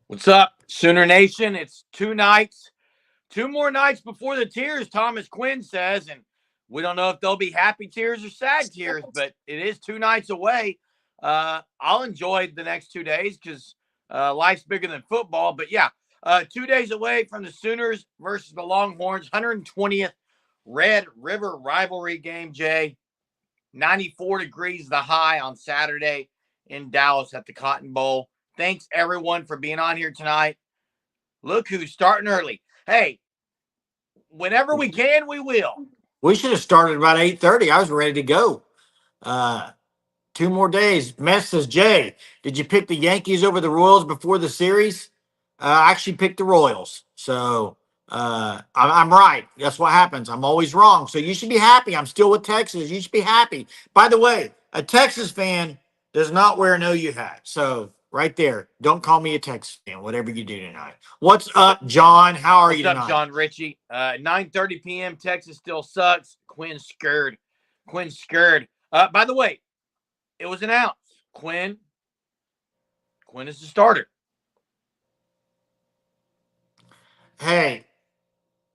What's up, Sooner Nation? It's two more nights before the tears, Thomas Quinn says, and we don't know if they'll be happy tears or sad tears, but it is 2 nights away. I'll enjoy the next 2 days because life's bigger than football. But yeah, 2 days away from the Sooners versus the Longhorns, 120th Red River Rivalry game, Jay. 94 degrees the high on Saturday in Dallas at the Cotton Bowl. Thanks, everyone, for being on here tonight. Look who's starting early. Hey, whenever we can, we will. We should have started about 8:30. I was ready to go. 2 more days. Mess says, Jay, did you pick the Yankees over the Royals before the series? I actually picked the Royals. So I'm right. That's what happens. I'm always wrong. So you should be happy. I'm still with Texas. You should be happy. By the way, a Texas fan does not wear an OU hat. So right there. Don't call me a Texas fan, whatever you do tonight. What's up, John? How are you tonight? What's up, John Ritchie? 9:30 p.m. Texas still sucks. Quinn scared. By the way, it was announced. Quinn is the starter. Hey,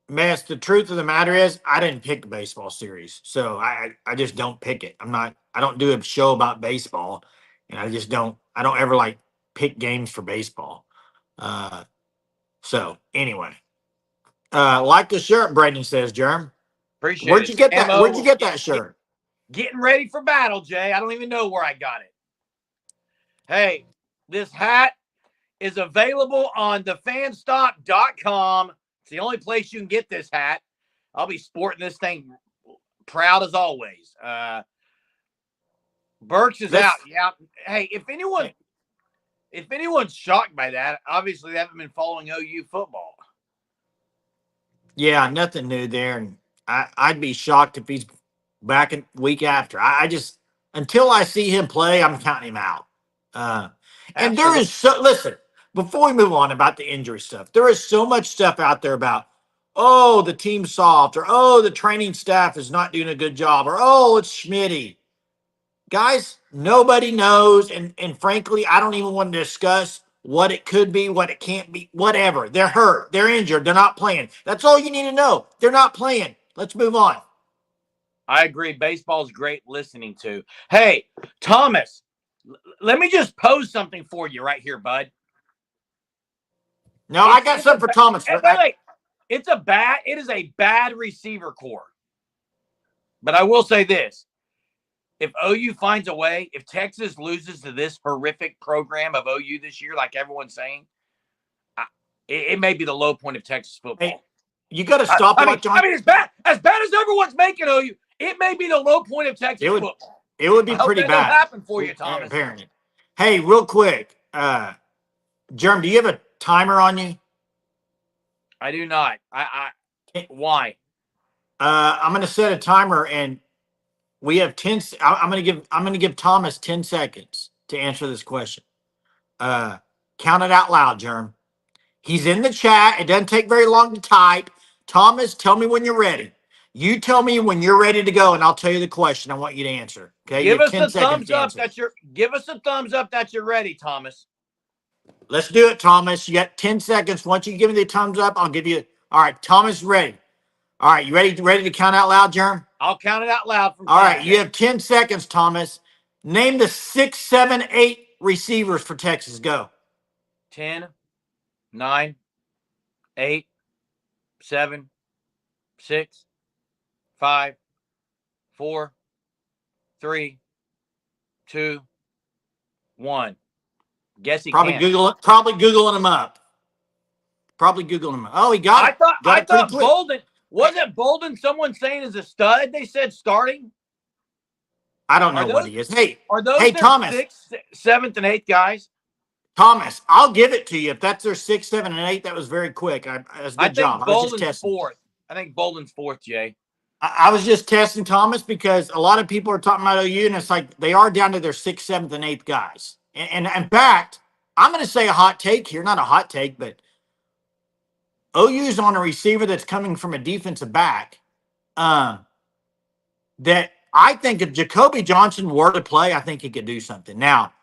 Mess, the truth of the matter is I didn't pick the baseball series. So I just don't pick it. I don't do a show about baseball. And I don't ever like pick games for baseball. So anyway, like the shirt, Brandon says, Jerm. Appreciate Where'd it. you get that? Ammo. Where'd you get that shirt? Getting ready for battle, Jay. I don't even know where I got it. Hey, this hat is available on thefanstop.com. It's the only place you can get this hat. I'll be sporting this thing proud as always. Burks is out. Yeah. Hey, if anyone's shocked by that, obviously they haven't been following OU football. Yeah, nothing new there. And I'd be shocked if he's back in week after. I just, until I see him play, I'm counting him out. And there is listen, before we move on about the injury stuff, there is so much stuff out there about, oh, the team's soft, or oh, the training staff is not doing a good job, or oh, it's Schmitty. Guys, nobody knows, and frankly, I don't even want to discuss what it could be, what it can't be, whatever. They're hurt. They're injured. They're not playing. That's all you need to know. They're not playing. Let's move on. I agree. Baseball's great listening to. Hey, Thomas, let me just pose something for you right here, bud. No, I got something for Thomas. By the way, it is a bad receiver core. But I will say this. If OU finds a way, if Texas loses to this horrific program of OU this year, like everyone's saying, it may be the low point of Texas football. Hey, you got to stop. I mean, as bad as everyone's making OU, it may be the low point of Texas football. It would be pretty bad. Happen for you, Thomas. Apparently. Hey, real quick, Jerm, do you have a timer on you? I do not. Why? I'm going to set a timer, and we have 10. I'm going to give Thomas 10 seconds to answer this question. Count it out loud, Jerm. He's in the chat. It doesn't take very long to type. Thomas, tell me when you're ready. You tell me when you're ready to go, and I'll tell you the question I want you to answer. Okay? Give us a thumbs up that you're ready, Thomas. Let's do it, Thomas. You got 10 seconds. Once you give me the thumbs up, I'll give you. All right, Thomas, ready. All right, you ready to count out loud, Jerm? I'll count it out loud. All right, you have 10 seconds, Thomas. Name the 6, 7, 8 receivers for Texas. Go. 10, 9, 8, 7, 6, 5, 4, 3, 2, 1. Guess he probably can't. Googling him up. Oh, he got it. I thought Bolden wasn't Bolden someone saying is a stud. They said starting. I don't know what he is. Hey, Thomas, 6th, 7th, and 8th guys? Thomas, I'll give it to you. If that's their 6, 7, and 8, that was very quick. That's a good job. Bolden's 4th. I think Bolden's 4th, Jay. I was just testing Thomas because a lot of people are talking about OU, and it's like they are down to their 6th, 7th, and 8th guys. And in fact, I'm going to say a hot take here. Not a hot take, but OU's on a receiver that's coming from a defensive back that I think if Jacoby Johnson were to play, I think he could do something. Now,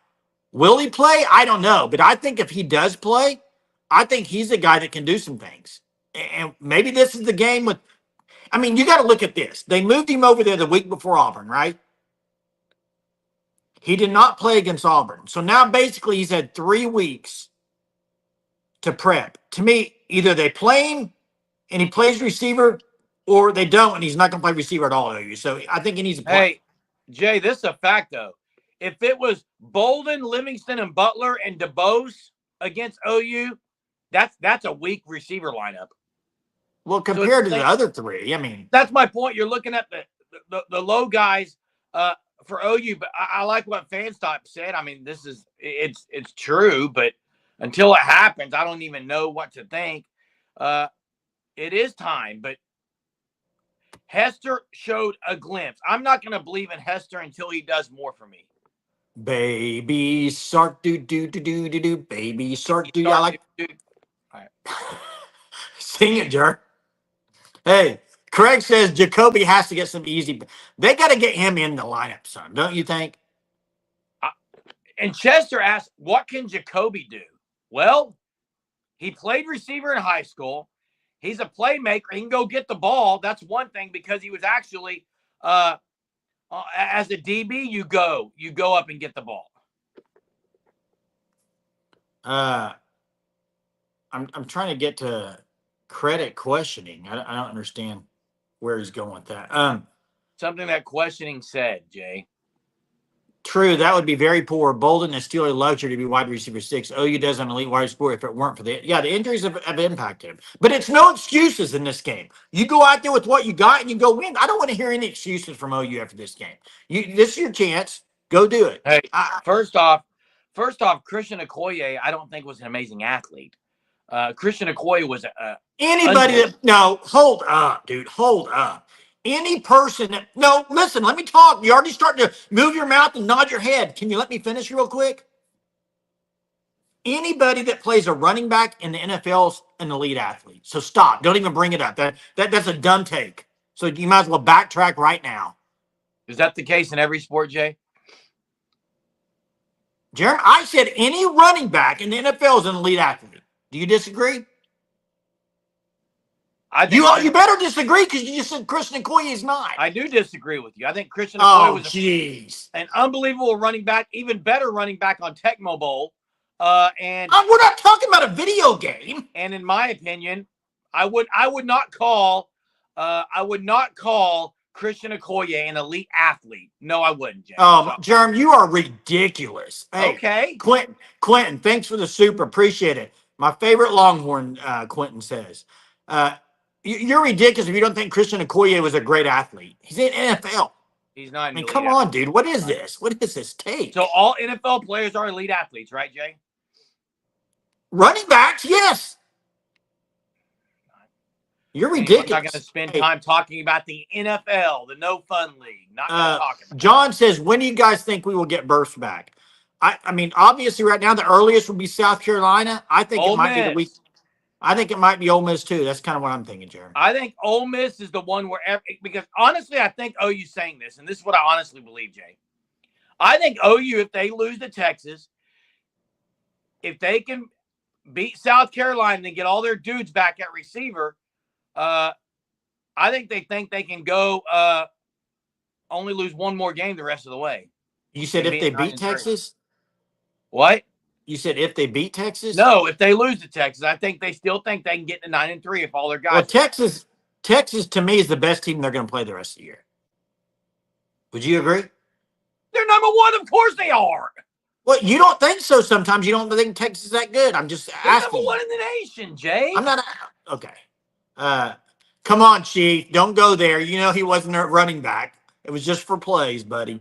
will he play? I don't know. But I think if he does play, I think he's a guy that can do some things. And maybe this is the game with, I mean, you got to look at this. They moved him over there the week before Auburn, right? He did not play against Auburn. So now basically he's had 3 weeks to prep. To me, either they play him and he plays receiver, or they don't and he's not going to play receiver at all. So I think he needs to play. Hey, Jay, this is a fact, though. If it was Bolden, Livingston, and Butler and DeBose against OU, that's a weak receiver lineup. Well, compared to the other 3, I mean. That's my point. You're looking at the low guys for OU, but I like what Fanstop said. I mean, it's true, but until it happens, I don't even know what to think. It is time, but Hester showed a glimpse. I'm not going to believe in Hester until he does more for me. Baby Sark, do, baby Sark, do. I like. All right. Sing it, Jer. Hey, Craig says Jacoby has to get some easy. They got to get him in the lineup, son. Don't you think? And Chester asked, what can Jacoby do? Well, he played receiver in high school. He's a playmaker. He can go get the ball. That's one thing, because he was actually, as a DB, you go up and get the ball. I'm trying to get to credit questioning. I don't understand where he's going with that. Something that questioning said, Jay. True, that would be very poor. Bolden is still a luxury to be wide receiver 6. OU does an elite wide receiver if it weren't for the injuries have impacted him. But it's no excuses in this game. You go out there with what you got and you go win. I don't want to hear any excuses from OU after this game. This is your chance. Go do it. Hey, first off, Christian Okoye, I don't think was an amazing athlete. Christian Okoye was anybody that hold up, dude. Hold up. Any person that listen, let me talk. You're already starting to move your mouth and nod your head. Can you let me finish real quick? Anybody that plays a running back in the NFL is an elite athlete. So stop. Don't even bring it up. That's a dumb take. So you might as well backtrack right now. Is that the case in every sport, Jay? Jeremy, I said any running back in the NFL is an elite athlete. Do you disagree? You better disagree, because you just said Christian Okoye is not. I do disagree with you. I think Christian Okoye was an unbelievable running back, even better running back on Tecmo Bowl. And we're not talking about a video game. And in my opinion, I would not call Christian Okoye an elite athlete. No, I wouldn't, James. Jerm, you are ridiculous. Hey, okay. Quentin, thanks for the super. Appreciate it. My favorite Longhorn, Quentin says. You're ridiculous if you don't think Christian Okoye was a great athlete. He's in NFL. He's not. I mean, come on, dude. What is this? What is this take? So all NFL players are elite athletes, right, Jay? Running backs, yes. You're ridiculous. I'm not going to spend time talking about the NFL, the no fun league. Not going to talk about John says, when do you guys think we will get Burks back? I mean, obviously, right now the earliest would be South Carolina. I think it might be the week. I think it might be Ole Miss too. That's kind of what I'm thinking, Jeremy. I think Ole Miss is the one because honestly, I think OU's saying this, and this is what I honestly believe, Jay. I think OU, if they lose to Texas, if they can beat South Carolina and get all their dudes back at receiver, I think they can go only lose one more game the rest of the way. You said if they beat Texas? What? You said if they beat Texas? No, if they lose to Texas, I think they still think they can get to 9-3 if all their guys. Well, Texas to me is the best team they're going to play the rest of the year. Would you agree? They're number one, of course they are. Well, you don't think so. Sometimes you don't think Texas is that good. I'm just They're asking. Number one in the nation, Jay. I'm not. Okay. Come on, Chief. Don't go there. You know he wasn't a running back. It was just for plays, buddy.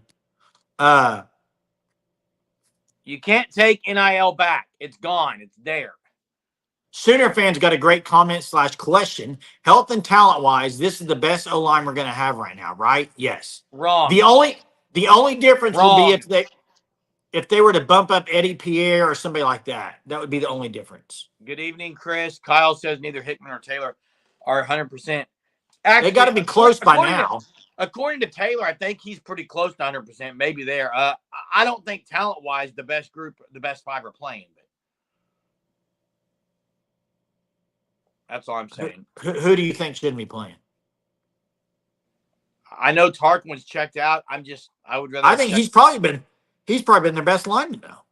You can't take NIL back. It's gone. It's there. Sooner fans got a great comment/question. Health and talent-wise, this is the best O-line we're going to have right now, right? Yes. Wrong. The only difference would be if they were to bump up Eddie Pierre or somebody like that. That would be the only difference. Good evening, Chris. Kyle says neither Hickman or Taylor are 100%. Actually, they got to be close by now. According to Taylor, I think he's pretty close to 100%, maybe there. I don't think talent-wise the best 5 are playing. That's all I'm saying. Who do you think shouldn't be playing? I know Tarquin's checked out. I would rather. I think he's probably been their best lineman now.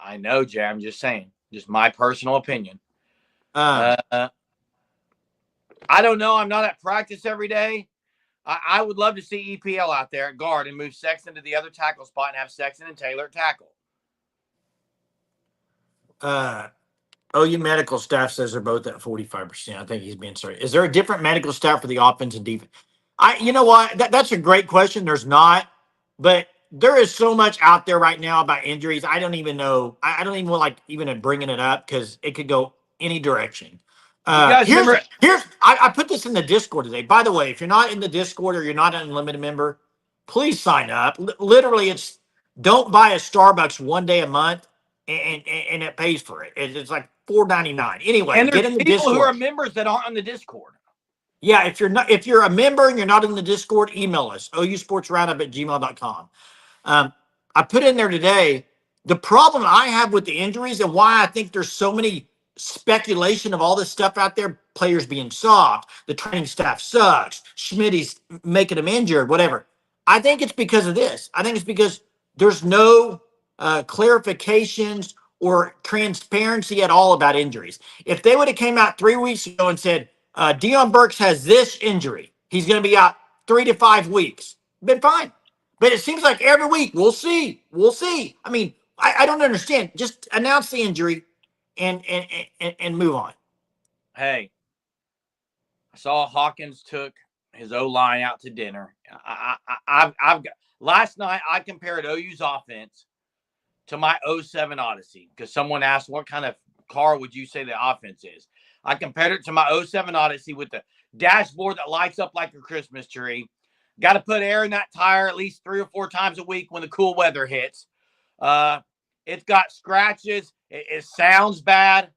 I know, Jay. I'm just saying. Just my personal opinion. Uh, I don't know. I'm not at practice every day. I would love to see EPL out there at guard and move Sexton to the other tackle spot and have Sexton and Taylor at tackle. OU medical staff says they're both at 45%. I think he's being sorry. Is there a different medical staff for the offense and defense? You know what? That's a great question. There's not, but there is so much out there right now about injuries. I don't even know. I don't even like even bringing it up because it could go any direction. I put this in the Discord today. By the way, if you're not in the Discord or you're not an unlimited member, please sign up. Literally, it's don't buy a Starbucks one day a month and it pays for it. It's like $4.99. Anyway, and get in the people Discord. Who are members that aren't on the Discord. Yeah, if you're a member and you're not in the Discord, email us, ousportsroundup@gmail.com. I put in there today the problem I have with the injuries and why I think there's so many speculation of all this stuff out there, players being soft, the training staff sucks, Schmitty's making them injured, whatever. I think it's because of this. I think it's because there's no clarifications or transparency at all about injuries. If they would have came out 3 weeks ago and said, Deion Burks has this injury, he's going to be out 3 to 5 weeks, been fine. But it seems like every week, we'll see. I mean, I don't understand. Just announce the injury and move on. Hey, I saw Hawkins took his O-line out to dinner. I've got last night I compared OU's offense to my 07 Odyssey because someone asked what kind of car would you say the offense is. I compared it to my 07 Odyssey with the dashboard that lights up like a Christmas tree. Got to put air in that tire at least 3 or 4 times a week when the cool weather hits. It's got scratches. It sounds bad.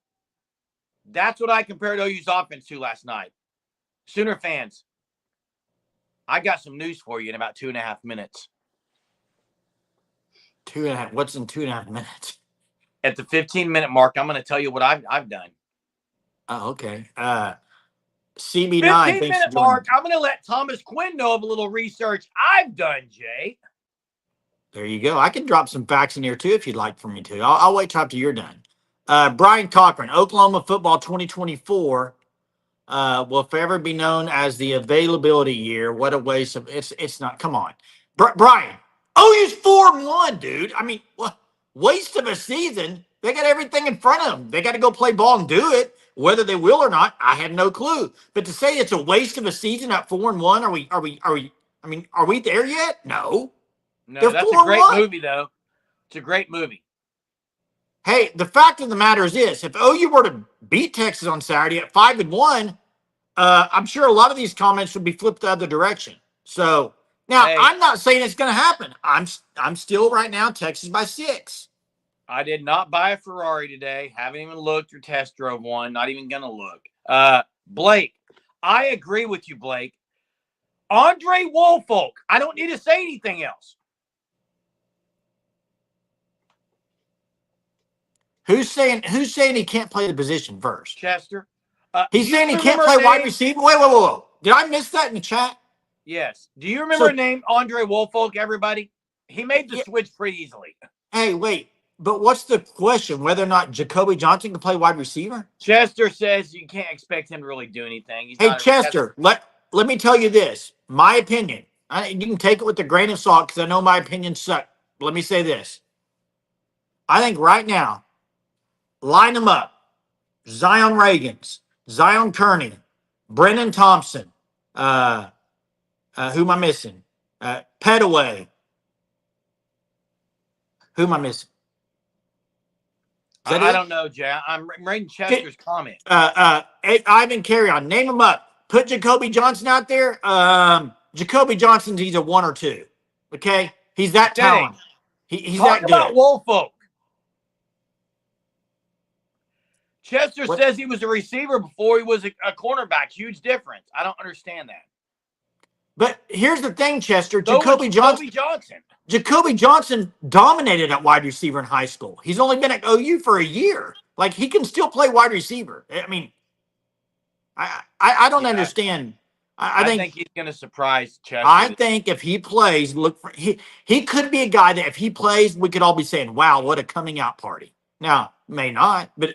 That's what I compared OU's offense to last night. Sooner fans, I got some news for you in about 2.5 minutes. 2.5. What's in 2.5 minutes? At the 15-minute mark, I'm going to tell you what I've done. Oh, okay. CB9. 15-minute mark, I'm going to let Thomas Quinn know of a little research I've done, Jay. There you go. I can drop some facts in here, too, if you'd like for me to. I'll wait till after you're done. Brian Cochran, Oklahoma football 2024 will forever be known as the availability year. What a waste of it's not. Come on. Brian, OU's 4-1, dude. I mean, waste of a season. They got everything in front of them. They got to go play ball and do it. Whether they will or not, I have no clue. But to say it's a waste of a season at 4-1, are we there yet? No. No, that's a great movie, though. It's a great movie. Hey, the fact of the matter is this: if OU were to beat Texas on Saturday at 5-1, I'm sure a lot of these comments would be flipped the other direction. So now I'm not saying it's going to happen. I'm still right now Texas by 6. I did not buy a Ferrari today. Haven't even looked or test drove one. Not even going to look. Blake, I agree with you, Blake. Andre Woolfolk. I don't need to say anything else. Who's saying he can't play the position first? Chester. He's saying he can't play wide receiver? Wait. Did I miss that in the chat? Yes. Do you remember the name Andre Woolfolk, everybody? He made the switch pretty easily. Hey, wait. But what's the question? Whether or not Jacoby Johnson can play wide receiver? Chester says you can't expect him to really do anything. Hey, Chester, let me tell you this. My opinion. You can take it with a grain of salt because I know my opinions suck. Let me say this. I think right now, line them up. Zion Reagans, Zion Kearney, Brennan Thompson. Who am I missing? Petaway. Who am I missing? I don't know, Jay. I'm reading Chester's comment. Ivan Carry-On. Name them up. Put Jacoby Johnson out there. Jacoby Johnson's either 1 or 2. Okay? He's that talented. He's that good. Talk about Woolfolk. Chester says he was a receiver before he was a cornerback. Huge difference. I don't understand that. But here's the thing, Chester. Jacoby Johnson. Jacoby Johnson dominated at wide receiver in high school. He's only been at OU for a year. Like, he can still play wide receiver. I mean, I don't understand. I think he's going to surprise Chester. I think if he plays, he could be a guy that if he plays, we could all be saying, "Wow, what a coming out party." Now, may not, but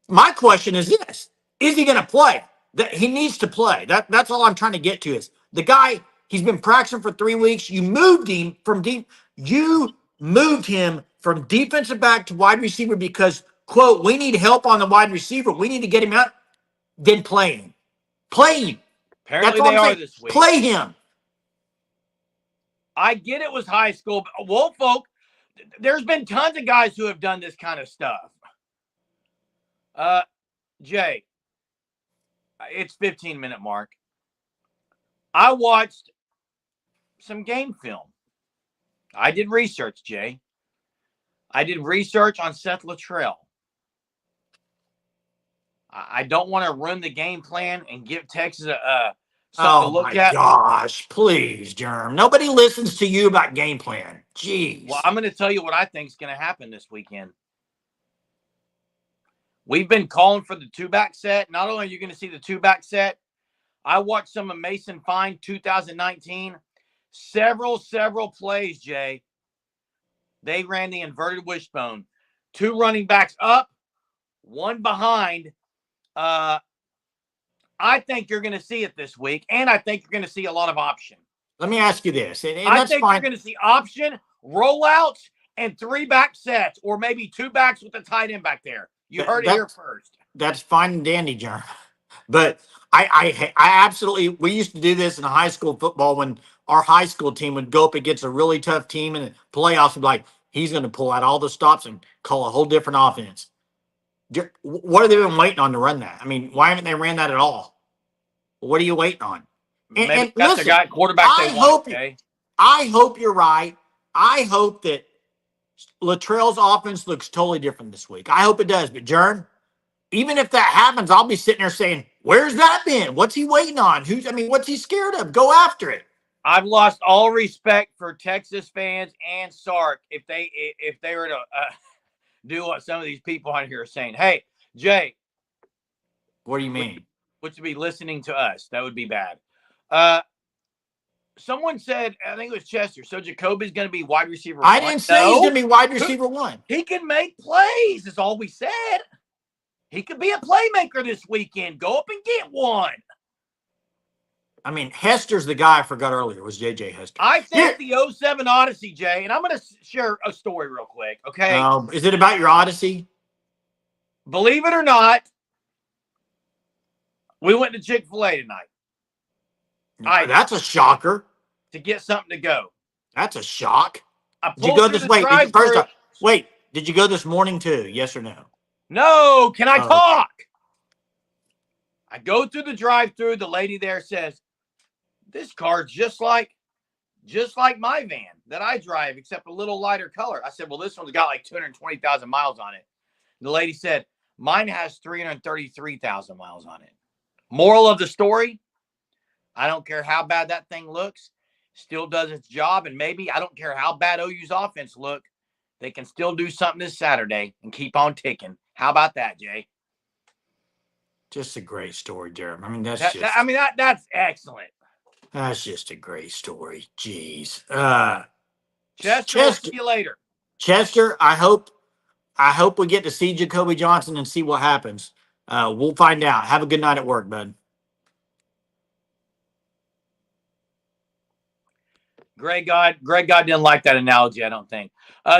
my question is this: is he going to play? That he needs to play. That's all I'm trying to get to. Is the guy? He's been practicing for 3 weeks. You moved him from deep. You moved him from defensive back to wide receiver because, quote, we need help on the wide receiver. We need to get him out. Then play him. Play him. Apparently they are this week. Play him. I get it was high school, but Woolfolk, there's been tons of guys who have done this kind of stuff. Jay, it's 15-minute mark. I watched some game film. I did research, Jay. I did research on Seth Luttrell. I don't want to ruin the game plan and give Texas something to look at. Oh, my gosh. Please, Germ. Nobody listens to you about game plan. Jeez. Well, I'm going to tell you what I think is going to happen this weekend. We've been calling for the two-back set. Not only are you going to see the two-back set, I watched some of Mason Fine 2019. Several plays, Jay. They ran the inverted wishbone. 2 running backs up, 1 behind. I think you're going to see it this week, and I think you're going to see a lot of option. Let me ask you this. And I think you're going to see option, rollouts, and 3-back sets, or maybe 2 backs with a tight end back there. You heard it here first. That's fine and dandy, John. But I absolutely, we used to do this in high school football when our high school team would go up against a really tough team in the playoffs and be like, he's going to pull out all the stops and call a whole different offense. What have they been waiting on to run that? I mean, why haven't they ran that at all? What are you waiting on? And that's the guy quarterback they want, okay? I hope you're right. I hope that Luttrell's offense looks totally different this week. I hope it does. But, Jern, even if that happens, I'll be sitting there saying, where's that been? What's he waiting on? What's he scared of? Go after it. I've lost all respect for Texas fans and Sark if they were to do what some of these people on here are saying. Hey, Jay. What do you mean? Would you be listening to us? That would be bad. Someone said, I think it was Chester, so Jacoby's going to be wide receiver 1. I didn't say he's going to be wide receiver 1. He can make plays, is all we said. He could be a playmaker this weekend. Go up and get one. I mean, Hester's the guy I forgot earlier was J.J. Hester. I think the 07 Odyssey, Jay, and I'm going to share a story real quick, okay? Is it about your Odyssey? Believe it or not, we went to Chick-fil-A tonight. That's a shocker. To get something to go. That's a shock. Did you go this did you go this morning too? Yes or no? No. Can I talk? I go through the drive-thru. The lady there says, this car's just like my van that I drive, except a little lighter color. I said, well, this one's got like 220,000 miles on it. The lady said, mine has 333,000 miles on it. Moral of the story, I don't care how bad that thing looks, still does its job, and maybe I don't care how bad OU's offense look, they can still do something this Saturday and keep on ticking. How about that, Jay? Just a great story, Jeremy. I mean, that's excellent. That's just a great story. Jeez. Chester, we'll see you later. Chester, I hope we get to see Jacoby Johnson and see what happens. We'll find out. Have a good night at work, bud. Greg God didn't like that analogy, I don't think.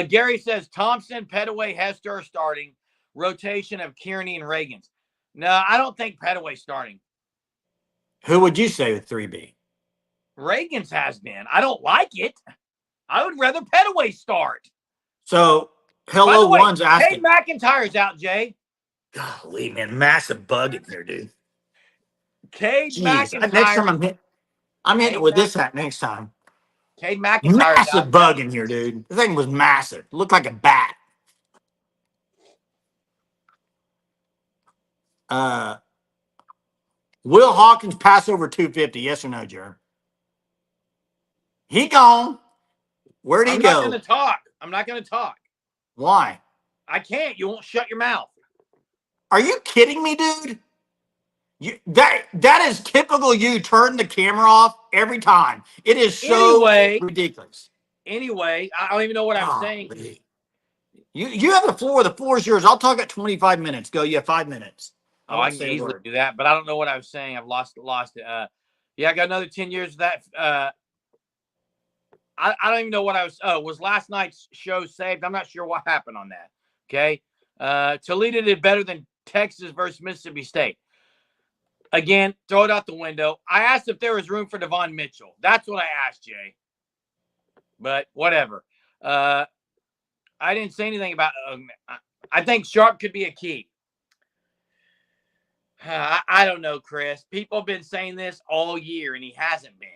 Gary says Thompson, Petaway, Hester are starting. Rotation of Kearney and Reagans. No, I don't think Petaway's starting. Who would you say with 3B? Reagans has been. I don't like it. I would rather Petaway start. So, hello, one's asking. Cade McIntyre's out, Jay. Golly, man, massive bug in here, dude. Cade McIntyre. Next time I'm hitting it with this hat next time. Cade McIntyre. Massive bug in here, dude. The thing was massive. It looked like a bat. Will Hawkins pass over 250? Yes or no, Jeremy? He gone. Where'd he go? I'm not going to talk. Why? I can't. You won't shut your mouth. Are you kidding me, dude? That is typical. You turn the camera off every time. It is so ridiculous. Anyway, I don't even know what I'm saying. You have the floor. The floor is yours. I'll talk at 25 minutes. Go. You have 5 minutes. I can easily do that, but I don't know what I was saying. I've lost it. Yeah, I got another 10 years of that. I don't even know what I was. Oh, was last night's show saved? I'm not sure what happened on that. Okay. Toledo did better than Texas versus Mississippi State. Again, throw it out the window. I asked if there was room for Devon Mitchell. That's what I asked, Jay. But whatever. I didn't say anything about. I think Sharp could be a key. I don't know, Chris. People have been saying this all year, and he hasn't been.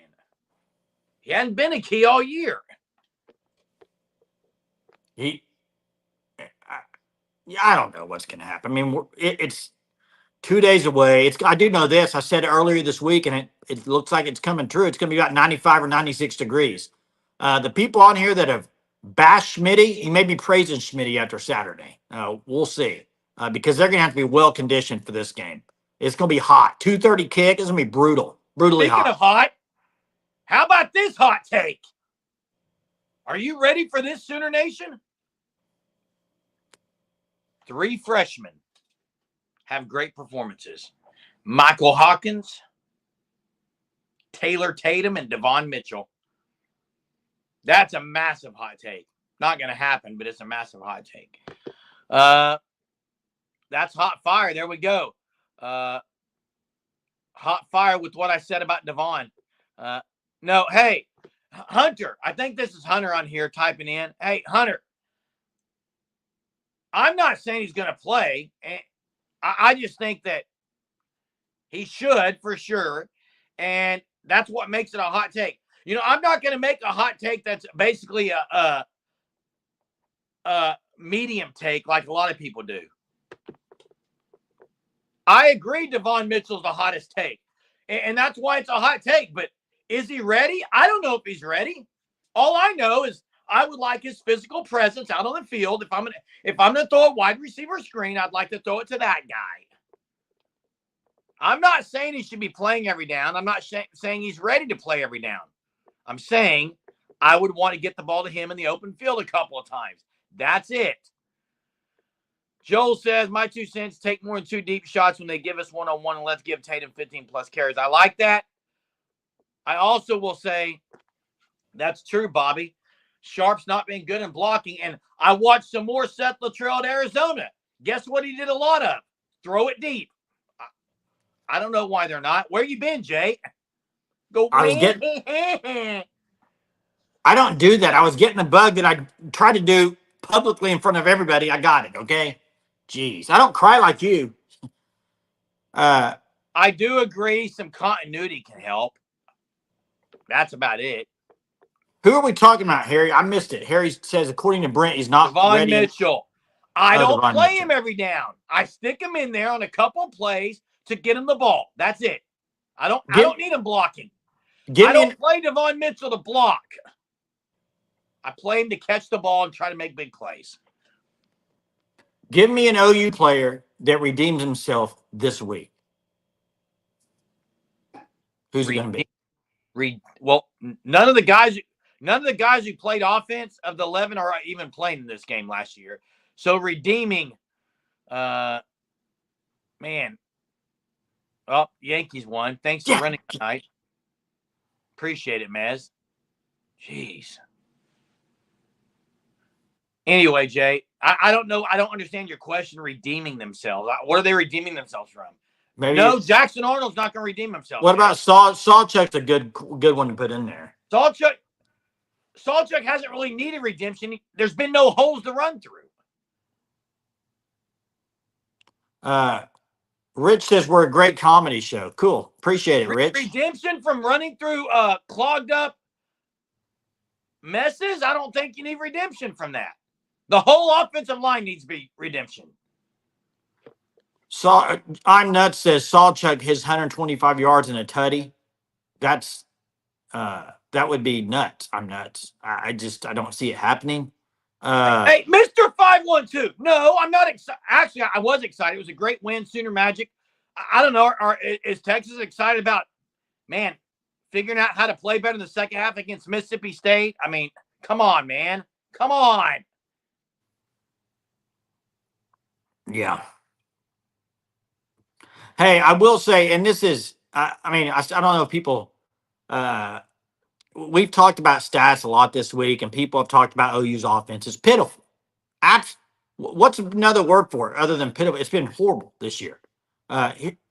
He hasn't been a key all year. I don't know what's going to happen. I mean, it's 2 days away. I do know this. I said it earlier this week, and it looks like it's coming true. It's going to be about 95 or 96 degrees. The people on here that have bashed Schmitty, he may be praising Schmitty after Saturday. We'll see. Because they're going to have to be well conditioned for this game. It's going to be hot. 2:30 kick. It's going to be brutal. Brutally hot. Speaking of hot, how about this hot take? Are you ready for this, Sooner Nation? 3 freshmen have great performances. Michael Hawkins, Taylor Tatum, and Devon Mitchell. That's a massive hot take. Not going to happen, but it's a massive hot take. That's hot fire. There we go. Hot fire with what I said about Devon. No, hey, Hunter. I think this is Hunter on here typing in. Hey, Hunter. I'm not saying he's going to play. I just think that he should for sure. And that's what makes it a hot take. You know, I'm not going to make a hot take that's basically a medium take like a lot of people do. I agree Devon Mitchell's the hottest take. And that's why it's a hot take. But is he ready? I don't know if he's ready. All I know is I would like his physical presence out on the field. If I'm gonna throw a wide receiver screen, I'd like to throw it to that guy. I'm not saying he should be playing every down. I'm not saying he's ready to play every down. I'm saying I would want to get the ball to him in the open field a couple of times. That's it. Joel says, my 2 cents, take more than 2 deep shots when they give us one-on-one, and let's give Tatum 15-plus carries. I like that. I also will say that's true, Bobby. Sharp's not been good in blocking, and I watched some more Seth Luttrell at Arizona. Guess what he did a lot of? Throw it deep. I don't know why they're not. Where you been, Jay? I don't do that. I was getting a bug that I tried to do publicly in front of everybody. I got it, okay? Jeez, I don't cry like you. I do agree some continuity can help. That's about it. Who are we talking about, Harry? I missed it. Harry says, according to Brent, he's not Devon ready. Mitchell. I don't play him every down. I stick him in there on a couple plays to get him the ball. That's it. I don't need him blocking. I don't play Devon Mitchell to block. I play him to catch the ball and try to make big plays. Give me an OU player that redeems himself this week. Who's it going to be? Well, none of the guys who played offense of the 11 are even playing in this game last year. So redeeming, man. Oh, Yankees won. Thanks for running tonight. Appreciate it, Mez. Jeez. Anyway, Jay, I don't know. I don't understand your question. Redeeming themselves. What are they redeeming themselves from? No, Jackson Arnold's not going to redeem himself. What about Sawchuk's a good one to put in there. Sawchuk hasn't really needed redemption. There's been no holes to run through. Rich says we're a great comedy show. Cool. Appreciate it, Rich. Redemption from running through clogged up messes? I don't think you need redemption from that. The whole offensive line needs to be redemption. I'm nuts says Sawchuk his 125 yards in a tutty. That's that would be nuts. I'm nuts. I don't see it happening. Hey, Mr. 512. No, I'm not excited. Actually, I was excited. It was a great win, Sooner Magic. I don't know. Is Texas excited about, man, figuring out how to play better in the second half against Mississippi State? I mean, come on, man. Come on. Yeah. Hey, I will say, and this is, I mean, I don't know if people, we've talked about stats a lot this week, and people have talked about OU's offense. It's pitiful. What's another word for it other than pitiful? It's been horrible this year.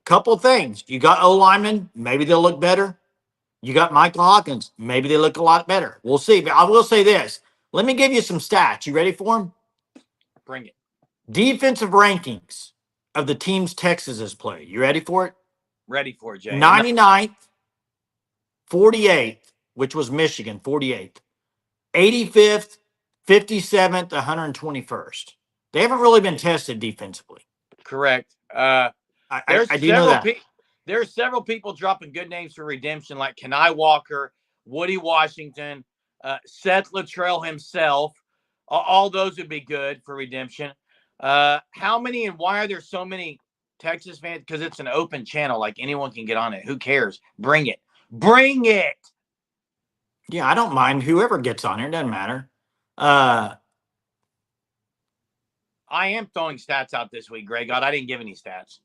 Couple things. You got O linemen, maybe they'll look better. You got Michael Hawkins, maybe they look a lot better. We'll see. But I will say this. Let me give you some stats. You ready for them? Bring it. Defensive rankings of the teams Texas has played. You ready for it? Ready for it, Jay. 99th, 48th, which was Michigan, 48th, 85th, 57th, 121st. They haven't really been tested defensively. Correct. I do know that. There's several people dropping good names for redemption, like Kenai Walker, Woody Washington, Seth Luttrell himself. All those would be good for redemption. How many and why are there so many Texas fans? Because it's an open channel. Like anyone can get on it. Who cares? Bring it. Bring it. Yeah, I don't mind whoever gets on here. It doesn't matter. I am throwing stats out this week, Greg. God, I didn't give any stats.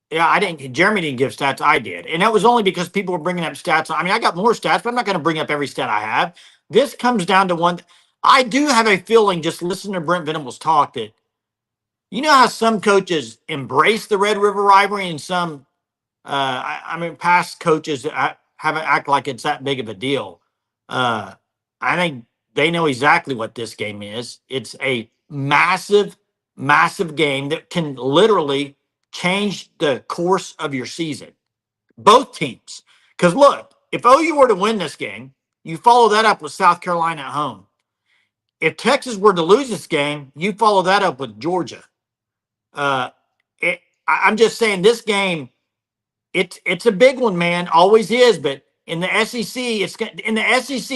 Yeah, Jeremy didn't give stats. I did. And that was only because people were bringing up stats. I mean, I got more stats, but I'm not going to bring up every stat I have. This comes down to one. I do have a feeling, just listening to Brent Venables talk, that you know how some coaches embrace the Red River rivalry and some, I mean, past coaches haven't act like it's that big of a deal. I think they know exactly what this game is. It's a massive, massive game that can literally change the course of your season. Both teams. Because look, if OU were to win this game, you follow that up with South Carolina at home. If Texas were to lose this game, you follow that up with Georgia. I'm just saying this game, it's a big one, man. Always is, but in the SEC,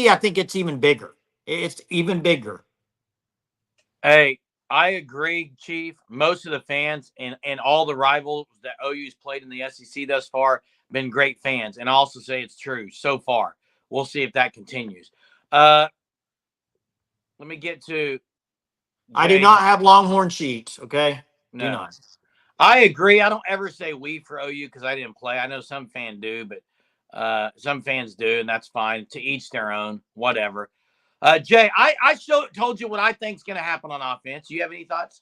I think it's even bigger. It's even bigger. Hey, I agree, Chief. Most of the fans and all the rivals that OU's played in the SEC thus far been great fans. And I also say it's true so far. We'll see if that continues. Let me get to. I do not have Longhorn sheets, okay? No. Do not. I agree. I don't ever say we for OU because I didn't play. I know some fans do, but some fans do, and that's fine. To each their own, whatever. Jay, I told you what I think is going to happen on offense. Do you have any thoughts?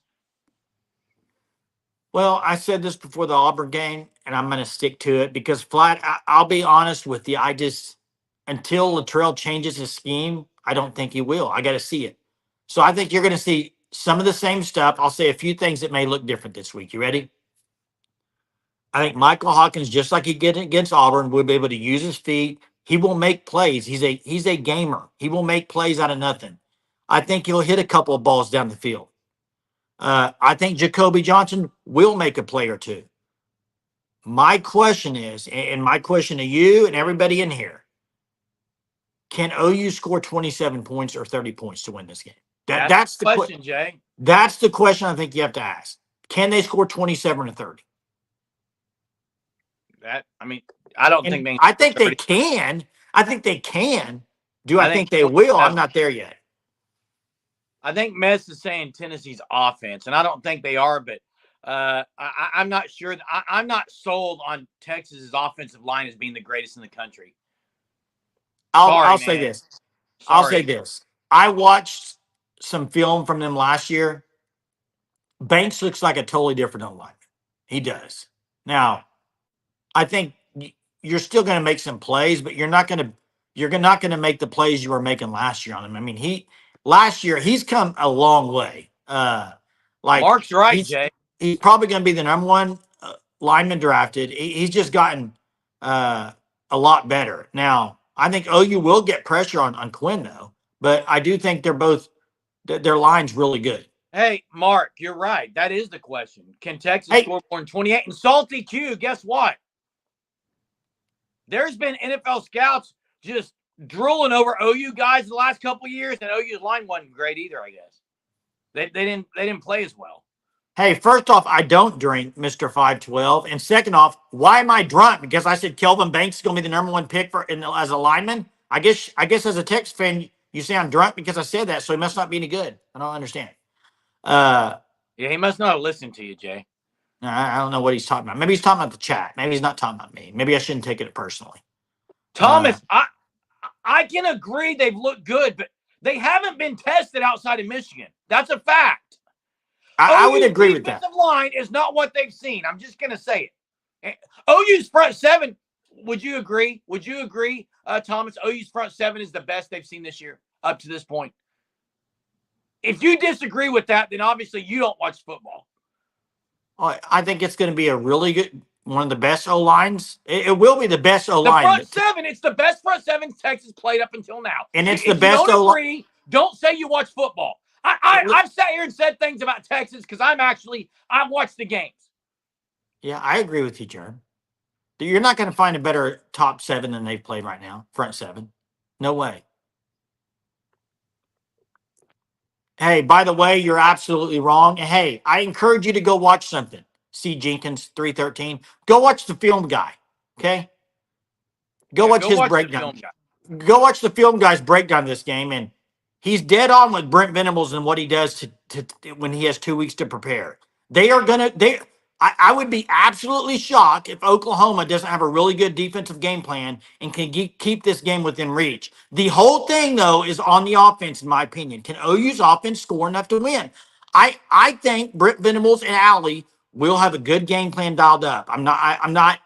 Well, I said this before the Auburn game, and I'm going to stick to it because I'll be honest with you. Until Luttrell changes his scheme, I don't think he will. I got to see it. So I think you're going to see some of the same stuff. I'll say a few things that may look different this week. You ready? I think Michael Hawkins, just like he did against Auburn, will be able to use his feet. He will make plays. He's a gamer. He will make plays out of nothing. I think he'll hit a couple of balls down the field. I think Jacoby Johnson will make a play or two. My question is, and my question to you and everybody in here, can OU score 27 points or 30 points to win this game? That's the question, Jay. That's the question I think you have to ask. Can they score 27 or 30? I don't think they. I think they can. I think they can. Do I think they will? I'm not there yet. I think Mess is saying Tennessee's offense, and I don't think they are, but I'm not sure. I'm not sold on Texas's offensive line as being the greatest in the country. I'll say this. I'll say this. I watched some film from them last year. Banks looks like a totally different lineman. He does. Now, I think you're still going to make some plays, but you're not going to make the plays you were making last year on him. I mean, last year he's come a long way. Mark's right, Jay. He's probably going to be the number one lineman drafted. He's just gotten a lot better. Now, I think OU will get pressure on Quinn though, but I do think their line's really good. Hey, Mark, you're right. That is the question. Can Texas score more than 28? And Salty Q, guess what? There's been NFL scouts just drooling over OU guys the last couple of years, and OU's line wasn't great either, I guess. They didn't play as well. Hey, first off, I don't drink Mr. 512. And second off, why am I drunk? Because I said Kelvin Banks is going to be the number one pick as a lineman. I guess as a Texas fan, you say I'm drunk because I said that, so he must not be any good. I don't understand. Yeah, he must not have listened to you, Jay. I don't know what he's talking about. Maybe he's talking about the chat. Maybe he's not talking about me. Maybe I shouldn't take it personally. Thomas, I can agree they've looked good, but they haven't been tested outside of Michigan. That's a fact. I would agree with that. Defensive line is not what they've seen. I'm just going to say it. OU's front seven, would you agree? Would you agree, Thomas? OU's front seven is the best they've seen this year up to this point. If you disagree with that, then obviously you don't watch football. I think it's going to be a really good, one of the best O lines. It will be the best O line. The front seven, it's the best front seven Texas played up until now. And it's the best O line. Don't say you watch football. I've sat here and said things about Texas because I watched the games. Yeah, I agree with you, Jerm. You're not going to find a better top seven than they've played right now, front seven. No way. Hey, by the way, you're absolutely wrong. Hey, I encourage you to go watch something. C. Jenkins, 313. Go watch the film guy, okay? Go watch his breakdown. Go watch the film guy's breakdown of this game, and he's dead on with Brent Venables and what he does to when he has 2 weeks to prepare. I would be absolutely shocked if Oklahoma doesn't have a really good defensive game plan and can keep this game within reach. The whole thing, though, is on the offense, in my opinion. Can OU's offense score enough to win? I think Brent Venables and Alley will have a good game plan dialed up. I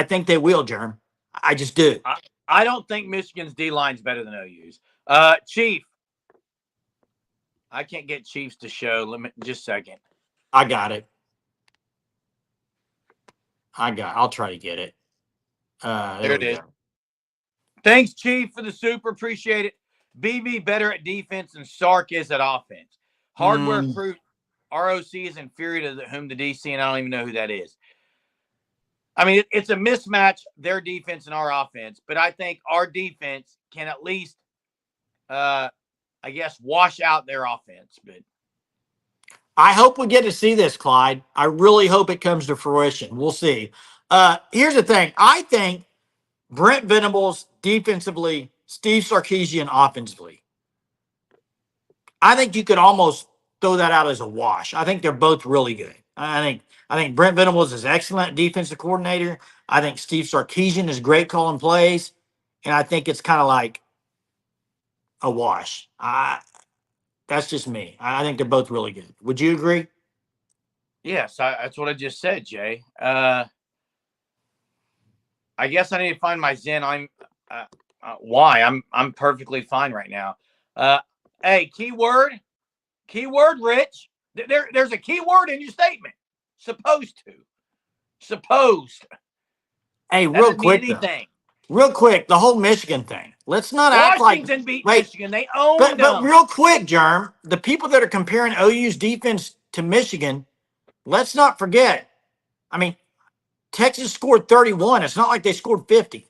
think they will, Jerm. I just do. I don't think Michigan's D-line's better than OU's. Chief. I can't get Chiefs to show. Just a second. I got it. I'll try to get it. There it is. Thanks, Chief, for the super. Appreciate it. BB better at defense and Sark is at offense. Hardware proof. ROC is inferior to whom the DC, and I don't even know who that is. I mean, it's a mismatch, their defense and our offense, but I think our defense can at least, wash out their offense. But I hope we get to see this, Clyde. I really hope it comes to fruition. We'll see. Here's the thing. I think Brent Venables defensively, Steve Sarkisian offensively. I think you could almost throw that out as a wash. I think they're both really good. I think Brent Venables is excellent defensive coordinator. I think Steve Sarkisian is great calling plays, and I think it's kind of like a wash. That's just me. I think they're both really good. Would you agree? Yes, that's what I just said, Jay. I guess I need to find my Zen. I'm perfectly fine right now. Hey, keyword, Rich. There's a keyword in your statement. Supposed to. Hey, real quick, the whole Michigan thing. Let's not act like Washington beat Michigan. They owned them. But real quick, Jerm, the people that are comparing OU's defense to Michigan, let's not forget. I mean, Texas scored 31. It's not like they scored 50.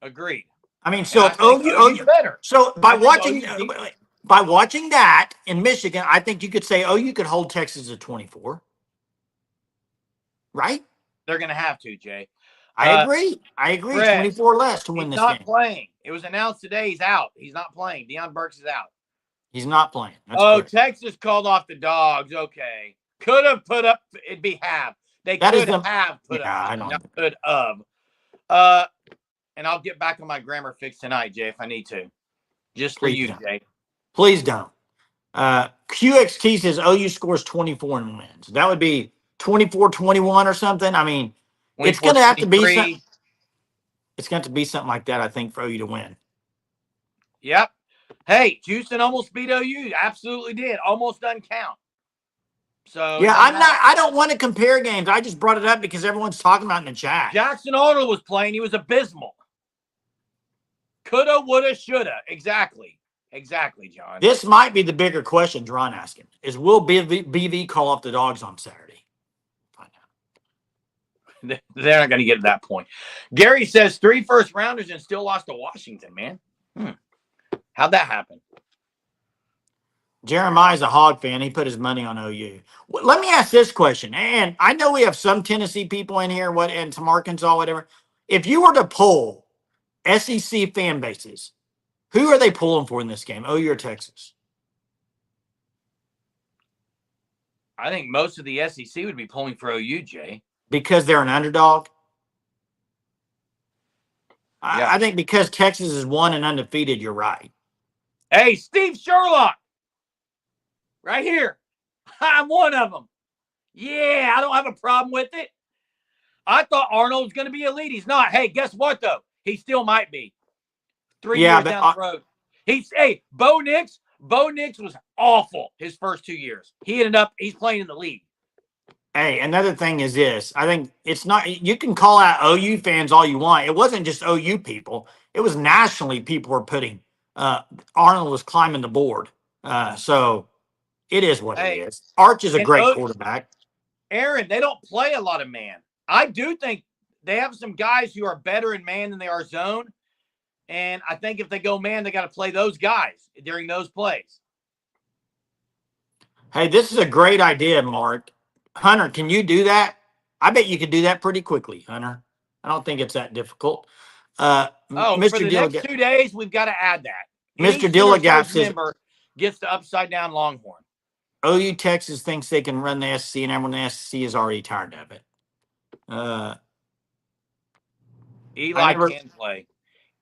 Agreed. I mean, so if OU better. So by watching that in Michigan, I think you could say OU could hold Texas at 24. Right? They're going to have to, Jay. I agree. Fred, 24 less to win this game. He's not playing. It was announced today he's out. He's not playing. Deion Burks is out. He's not playing. Texas called off the dogs. Okay. Could have put up. It'd be half. They could have put up. I don't could have. And I'll get back on my grammar fix tonight, Jay, if I need to. Just for you, Jay. Please don't. QXT says OU scores 24 and wins. That would be 24-21 or something. I mean, it's going to have to be something. It's going to be something like that, I think, for OU to win. Yep. Hey, Houston almost beat OU. Absolutely did. Almost doesn't count. So yeah, I don't want to compare games. I just brought it up because everyone's talking about it in the chat. Jackson Arnold was playing. He was abysmal. Coulda, woulda, shoulda. Exactly, John. This might be the bigger question Ron asking is, will BV call off the dogs on Saturday? Find out. They're not going to get to that point. Gary says 3 first-rounders and still lost to Washington, man. How'd that happen? Jeremiah's a Hog fan. He put his money on OU. Let me ask this question, and I know we have some Tennessee people in here, and some Arkansas, whatever. If you were to poll SEC fan bases, who are they pulling for in this game, OU or Texas? I think most of the SEC would be pulling for OU, Jay. Because they're an underdog? Yeah. I think because Texas is 1 and undefeated, you're right. Hey, Steve Sherlock. Right here. I'm one of them. Yeah, I don't have a problem with it. I thought Arnold was going to be elite. He's not. Hey, guess what, though? He still might be. 3 years down the road. Bo Nix was awful his first 2 years. He's playing in the league. Hey, another thing is this. I think it's not, you can call out OU fans all you want. It wasn't just OU people. It was nationally people were putting, Arnold was climbing the board. So it is what it is. Arch is a great quarterback. Aaron, they don't play a lot of man. I do think they have some guys who are better in man than they are zone. And I think if they go man, they got to play those guys during those plays. Hey, this is a great idea, Mark. Hunter, can you do that? I bet you could do that pretty quickly, Hunter. I don't think it's that difficult. Mr. For the next 2 days, we've got to add that. Mr. Dilligap says gets the upside down Longhorn. OU Texas thinks they can run the SEC, and everyone in the SEC is already tired of it. Eli can play.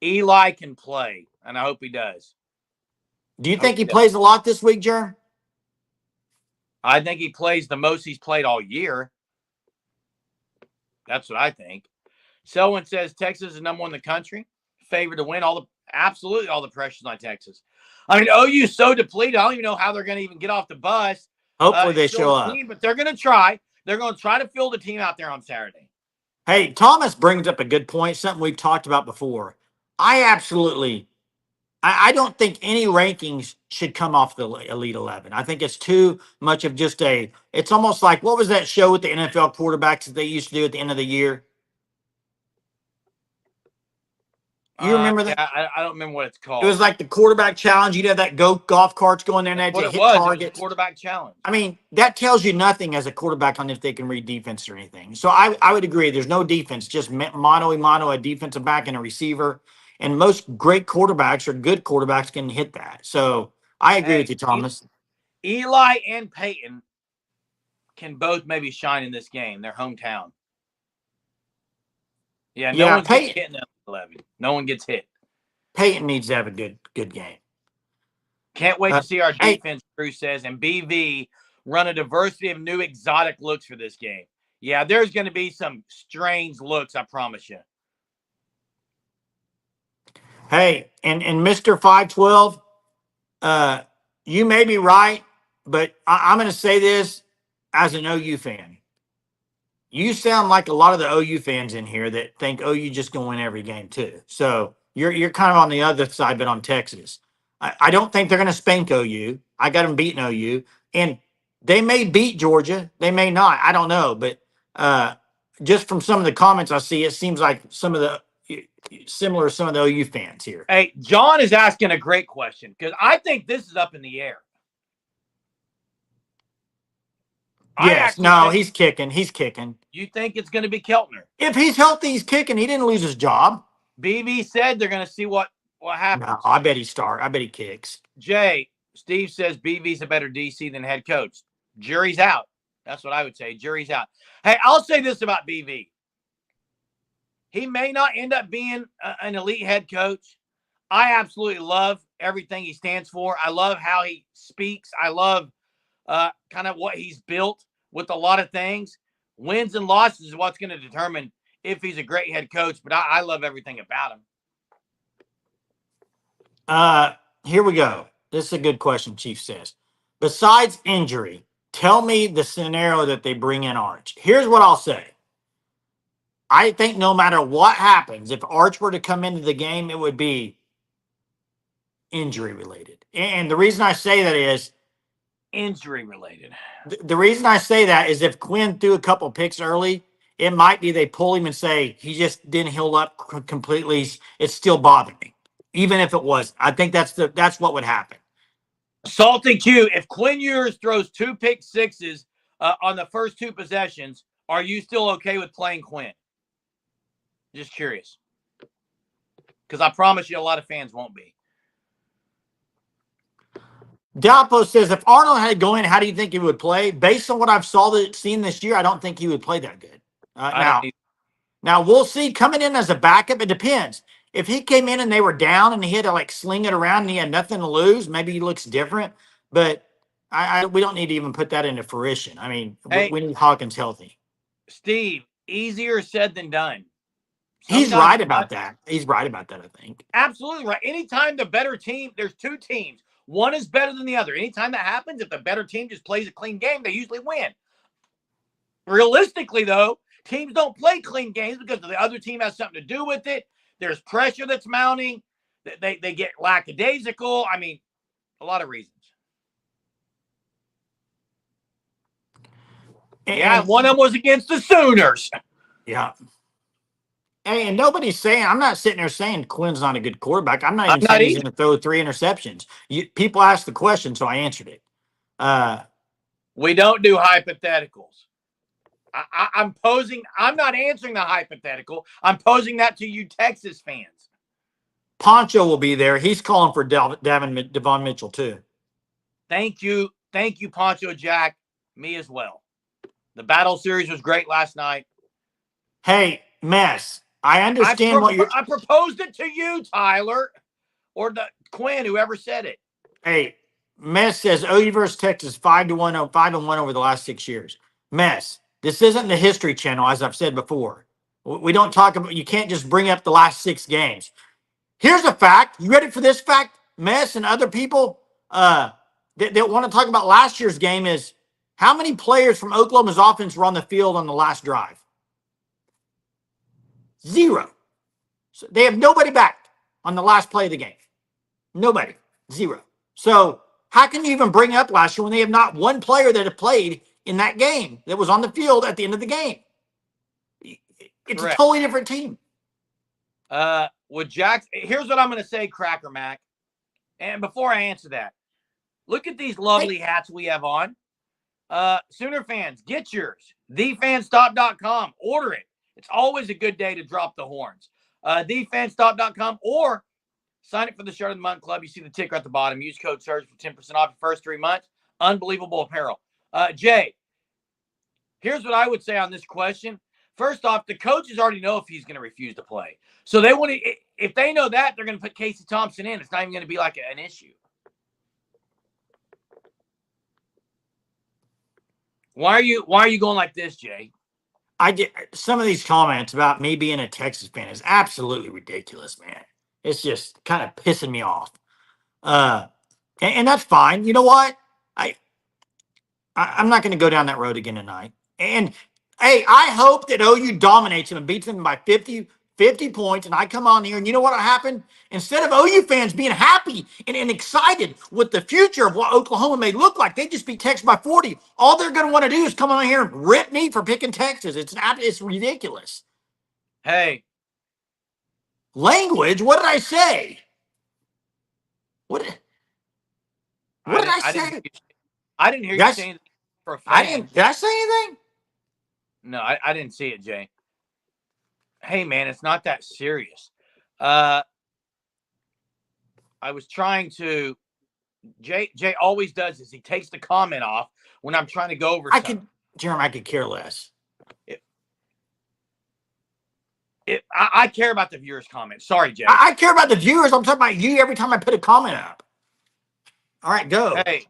Eli can play, and I hope he does. Do you think he plays a lot this week, Jerm? I think he plays the most he's played all year. That's what I think. Selwyn says Texas is number 1 in the country, favored to win. Absolutely all the pressure's on Texas. I mean, OU's so depleted. I don't even know how they're going to even get off the bus. Hopefully they show up. But they're going to try. They're going to try to field the team out there on Saturday. Hey, Thomas brings up a good point, something we've talked about before. I don't think any rankings should come off the Elite 11. I think it's too much of just it's almost like, what was that show with the NFL quarterbacks that they used to do at the end of the year? You remember that? Yeah, I don't remember what it's called. It was like the quarterback challenge. You'd have that golf carts going there and they'd hit targets. It was quarterback challenge. I mean, that tells you nothing as a quarterback on if they can read defense or anything. So I would agree. There's no defense, just mano a defensive back and a receiver. And most great quarterbacks or good quarterbacks can hit that. So I agree with you, Thomas. Eli and Peyton can both maybe shine in this game. Their hometown. Yeah, no one gets hit in the 11. No one gets hit. Peyton needs to have a good game. Can't wait to see our defense, Drew says, and BV run a diversity of new exotic looks for this game. Yeah, there's going to be some strange looks, I promise you. Hey, and Mr. 512, you may be right, but I'm going to say this as an OU fan. You sound like a lot of the OU fans in here that think OU just going to win every game too. So you're kind of on the other side, but on Texas. I don't think they're going to spank OU. I got them beating OU, and they may beat Georgia. They may not. I don't know, but just from some of the comments I see, it seems like some of the similar to some of the OU fans here. Hey, John is asking a great question because I think this is up in the air. Yes, no, he's kicking. He's kicking. You think it's going to be Keltner? If he's healthy, he's kicking. He didn't lose his job. BB said they're going to see what happens. No, I bet he starts. I bet he kicks. Jay, Steve says BV's a better DC than head coach. Jury's out. That's what I would say. Jury's out. Hey, I'll say this about BV. He may not end up being an elite head coach. I absolutely love everything he stands for. I love how he speaks. I love kind of what he's built with a lot of things. Wins and losses is what's going to determine if he's a great head coach, but I love everything about him. Here we go. This is a good question, Chief says. Besides injury, tell me the scenario that they bring in Arch. Here's what I'll say. I think no matter what happens, if Arch were to come into the game, it would be injury related. And the reason I say that is injury related. The reason I say that is if Quinn threw a couple picks early, it might be they pull him and say he just didn't heal up completely. It's still bothering me, even if it was. I think that's what would happen. Salty Q, if Quinn Ewers throws 2 pick sixes on the first 2 possessions, are you still okay with playing Quinn? Just curious. Because I promise you a lot of fans won't be. Diapo says, if Arnold had to go in, how do you think he would play? Based on what I've seen this year, I don't think he would play that good. Now we'll see. Coming in as a backup, it depends. If he came in and they were down and he had to like sling it around and he had nothing to lose, maybe he looks different. But we don't need to even put that into fruition. I mean, we need Hawkins healthy. Steve, easier said than done. He's right about that. He's right about that, I think. Absolutely right. Anytime the better team, there's 2 teams. One is better than the other. Anytime that happens, if the better team just plays a clean game, they usually win. Realistically, though, teams don't play clean games because the other team has something to do with it. There's pressure that's mounting. They get lackadaisical. I mean, a lot of reasons. And one of them was against the Sooners. Yeah. And nobody's saying, I'm not sitting there saying Quinn's not a good quarterback. I'm not even saying he's going to throw 3 interceptions. People asked the question, so I answered it. We don't do hypotheticals. I'm not answering the hypothetical. I'm posing that to you Texas fans. Poncho will be there. He's calling for Devon Mitchell too. Thank you. Thank you, Poncho Jack. Me as well. The battle series was great last night. Hey, Mess. I understand I proposed it to you, Tyler, or the Quinn, whoever said it. Hey, Mess says OU versus Texas 5-1, 5-1 over the last 6 years. Mess, this isn't the History Channel, as I've said before. We don't talk about. You can't just bring up the last 6 games. Here's a fact. You ready for this fact, Mess, and other people that want to talk about last year's game is how many players from Oklahoma's offense were on the field on the last drive? 0. So they have nobody back on the last play of the game. Nobody. 0. So how can you even bring up last year when they have not one player that have played in that game that was on the field at the end of the game? It's Correct. A totally different team. Here's what I'm going to say, Cracker Mac. And before I answer that, look at these lovely hats we have on. Sooner fans, get yours. TheFanStop.com. Order it. It's always a good day to drop the horns. TheFanStop.com or sign up for the Shirt of the Month Club. You see the ticker at the bottom. Use code SURGE for 10% off your first 3 months. Unbelievable apparel. Jay, here's what I would say on this question. First off, the coaches already know if he's going to refuse to play. So they want to, if they know that, they're going to put Casey Thompson in. It's not even going to be like an issue. Why are you going like this, Jay? I get some of these comments about me being a Texas fan is absolutely ridiculous, man. It's just kind of pissing me off. And that's fine. You know what? I'm not going to go down that road again tonight. And hey, I hope that OU dominates them and beats them by 50 points. And I come on here and you know what will happen? Instead of OU fans being happy and excited with the future of what Oklahoma may look like, they just beat Texas by 40. All they're going to want to do is come on here and rip me for picking Texas. It's ridiculous. Hey. Language? What did I say? What did I say? I didn't hear you saying for a fact. Did I say anything? No, I didn't see it, Jay. Hey, man, it's not that serious. I was trying to. Jay always does this. He takes the comment off when I'm trying to go over something. Jeremy, I could care less. I care about the viewers' comments. Sorry, Jay. I care about the viewers. I'm talking about you every time I put a comment up. All right, go. Hey,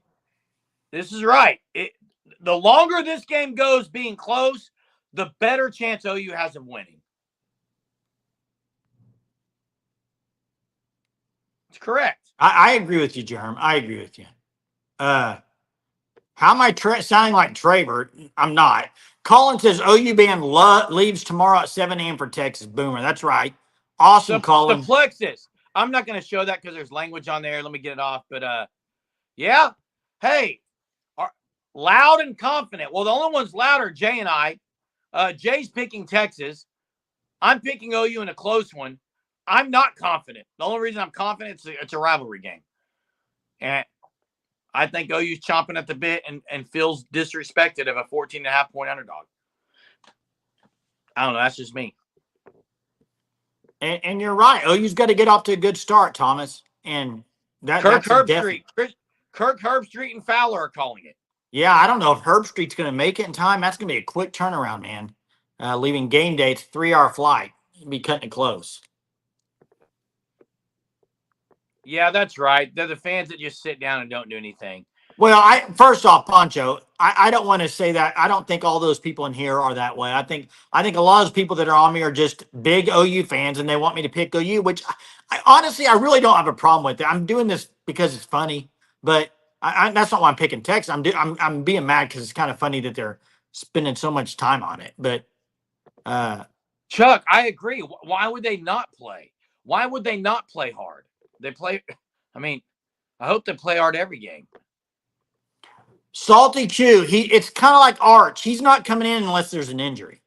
this is right. The longer this game goes being close, the better chance OU has of winning. It's correct. I agree with you, Jerm. I agree with you. How am I sounding like Traver? I'm not. Colin says OU band leaves tomorrow at 7 a.m. for Texas. Boomer. That's right. Awesome, Colin. The plexus. I'm not going to show that because there's language on there. Let me get it off. But, yeah. Hey, loud and confident. Well, the only ones loud are Jay and I. Jay's picking Texas. I'm picking OU in a close one. I'm not confident. The only reason I'm confident is it's a rivalry game. And I think OU's chomping at the bit and feels disrespected of a 14.5-point underdog. I don't know. That's just me. And you're right. OU's got to get off to a good start, Thomas. And Kirk that's Herbstreit. Kirk Herbstreit and Fowler are calling it. Yeah, I don't know if Herbstreit's going to make it in time. That's going to be a quick turnaround, man. Leaving game day, it's a 3-hour flight. Be cutting it close. Yeah, that's right. They're the fans that just sit down and don't do anything. Well, first off, Poncho, I don't want to say that. I don't think all those people in here are that way. I think a lot of those people that are on me are just big OU fans, and they want me to pick OU, which I honestly I really don't have a problem with it. I'm doing this because it's funny, but that's not why I'm picking Texas. I'm being mad because it's kind of funny that they're spending so much time on it. But Chuck, I agree. Why would they not play? Why would they not play hard? They play. I mean, I hope they play hard every game. Salty Q, it's kind of like Arch. He's not coming in unless there's an injury.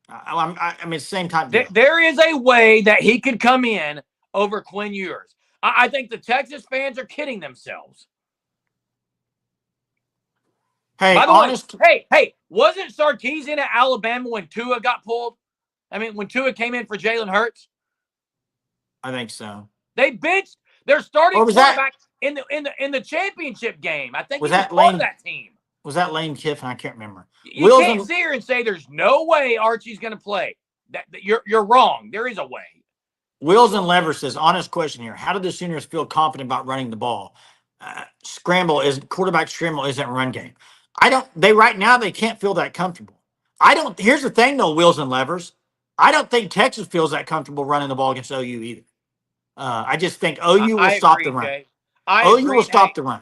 I mean, same type deal. There is a way that he could come in over Quinn Ewers. I think the Texas fans are kidding themselves. Hey, by the way, hey, wasn't Sarkisian at Alabama when Tua got pulled? I mean, when Tua came in for Jalen Hurts? I think so. They benched their starting quarterback in the championship game. I think was he was that part of that team. Was that Lane Kiffin? I can't remember. You can't sit here and say there's no way Archie's going to play. You're wrong. There is a way. Wills and Lever says, honest question here. How do the Sooners feel confident about running the ball? Quarterback scramble isn't run game. Right now they can't feel that comfortable. Here's the thing though, Wills and Levers. I don't think Texas feels that comfortable running the ball against OU either. I just think OU will stop the run. OU will stop the run.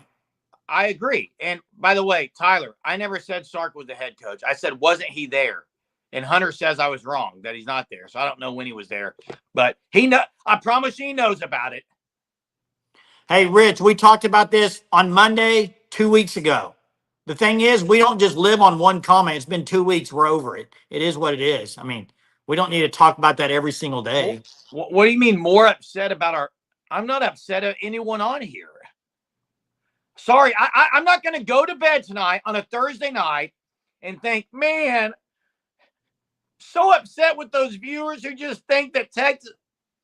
I agree. And by the way, Tyler, I never said Sark was the head coach. I said, wasn't he there? And Hunter says I was wrong, that he's not there. So I don't know when he was there. But I promise he knows about it. Hey, Rich, we talked about this on Monday 2 weeks ago. The thing is, we don't just live on one comment. It's been 2 weeks. We're over it. It is what it is. I mean, we don't need to talk about that every single day. What do you mean more upset about I'm not upset at anyone on here. Sorry, I'm not going to go to bed tonight on a Thursday night and think, man, so upset with those viewers who just think that Texas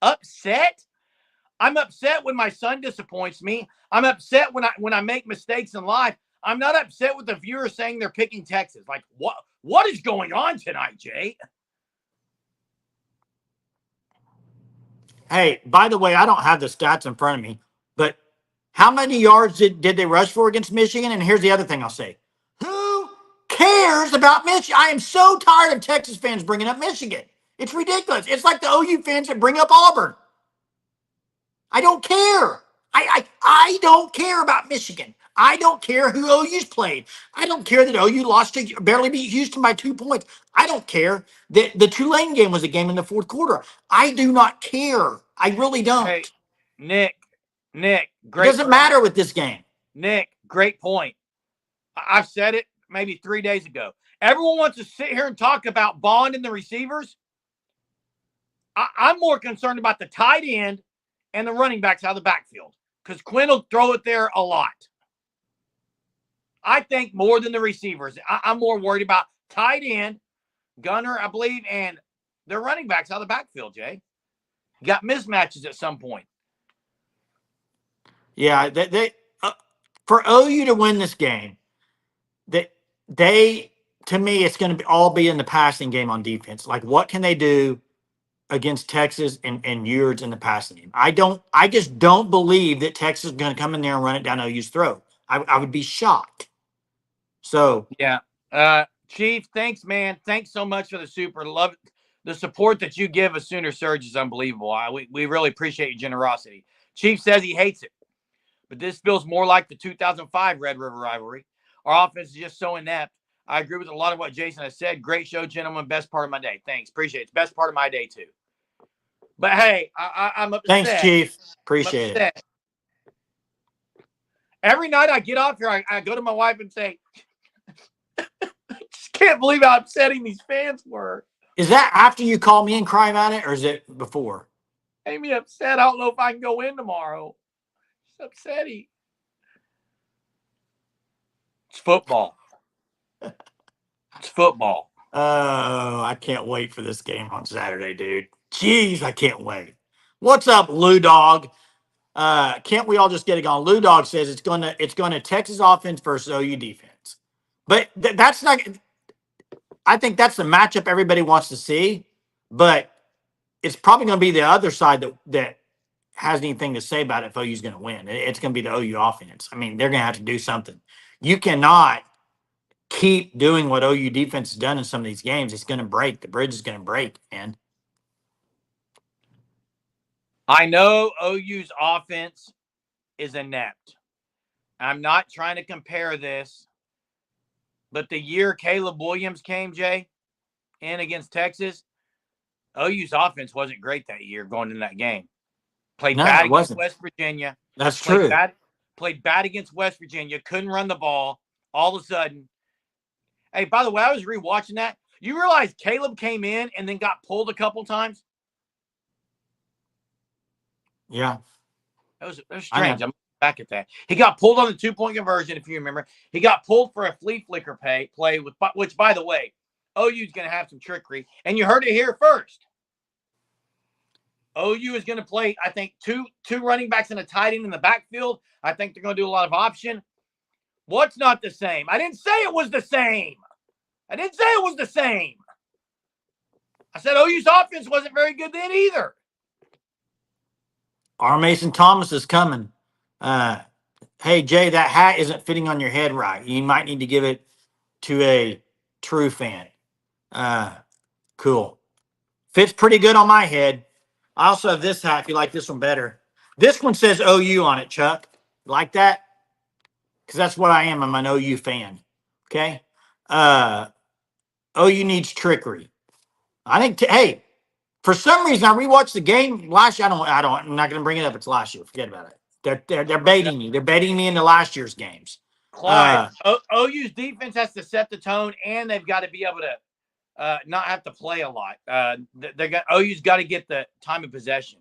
upset. I'm upset when my son disappoints me. I'm upset when I make mistakes in life. I'm not upset with the viewers saying they're picking Texas. Like, what is going on tonight, Jay? Hey, by the way, I don't have the stats in front of me, but how many yards did they rush for against Michigan? And here's the other thing I'll say. Who cares about Michigan? I am so tired of Texas fans bringing up Michigan. It's ridiculous. It's like the OU fans that bring up Auburn. I don't care. I don't care about Michigan. I don't care who OU's played. I don't care that OU lost to barely beat Houston by 2 points. I don't care that the Tulane game was a game in the fourth quarter. I do not care. I really don't. Hey, Nick, great. It doesn't matter with this game. Nick, great point. I've said it maybe 3 days ago. Everyone wants to sit here and talk about Bond and the receivers. I'm more concerned about the tight end and the running backs out of the backfield because Quinn will throw it there a lot. I think more than the receivers. I'm more worried about tight end, Gunner, I believe, and their running backs out of the backfield, Jay. You got mismatches at some point. Yeah, they for OU to win this game, to me, it's going to all be in the passing game on defense. Like, what can they do against Texas and Ewers in the passing game? I just don't believe that Texas is going to come in there and run it down OU's throat. I would be shocked. So yeah, Chief, thanks, man. Thanks so much for the super. Love the support that you give a Sooner Surge is unbelievable. We really appreciate your generosity. Chief says he hates it, but this feels more like the 2005 Red River rivalry. Our offense is just so inept. I agree with a lot of what Jason has said. Great show, gentlemen. Best part of my day. Thanks. Appreciate it. It's best part of my day, too. But, hey, I'm upset. Thanks, Chief. Appreciate it. Every night I get off here, I go to my wife and say, I just can't believe how upsetting these fans were. Is that after you call me and cry about it, or is it before? Made me upset. I don't know if I can go in tomorrow. upset. It's football. It's football. Oh, I can't wait for this game on Saturday, dude. Jeez, I can't wait. What's up, Lou Dog? Can't we all just get it going? Lou Dog says it's gonna Texas offense versus OU defense. But that's not. I think that's the matchup everybody wants to see. But it's probably going to be the other side that has anything to say about it if OU's going to win. It's going to be the OU offense. I mean, they're going to have to do something. You cannot keep doing what OU defense has done in some of these games. It's going to break. The bridge is going to break, man. I know OU's offense is inept. I'm not trying to compare this, but the year Caleb Williams came, Jay, in against Texas, OU's offense wasn't great that year going into that game. Played bad against West Virginia. That's true. Played bad against West Virginia. Couldn't run the ball. All of a sudden. Hey, by the way, I was rewatching that. You realize Caleb came in and then got pulled a couple times? Yeah. That was strange. I'm back at that. He got pulled on the 2-point conversion, if you remember. He got pulled for a flea flicker play with, which, by the way, OU's going to have some trickery. And you heard it here first. OU is going to play, I think, two running backs and a tight end in the backfield. I think they're going to do a lot of option. What's not the same? I didn't say it was the same. I said OU's offense wasn't very good then either. R. Mason Thomas is coming. Hey, Jay, that hat isn't fitting on your head right. You might need to give it to a true fan. Cool. Fits pretty good on my head. I also have this hat if you like this one better. This one says OU on it, Chuck. Like that? Because that's what I am. I'm an OU fan. Okay? OU needs trickery. I think, hey, for some reason, I rewatched the game last year. I'm not going to bring it up. It's last year. Forget about it. They're baiting me. They're baiting me into last year's games. Clyde, OU's defense has to set the tone, and they've got to be able to not have to play a lot. OU's got to get the time of possession.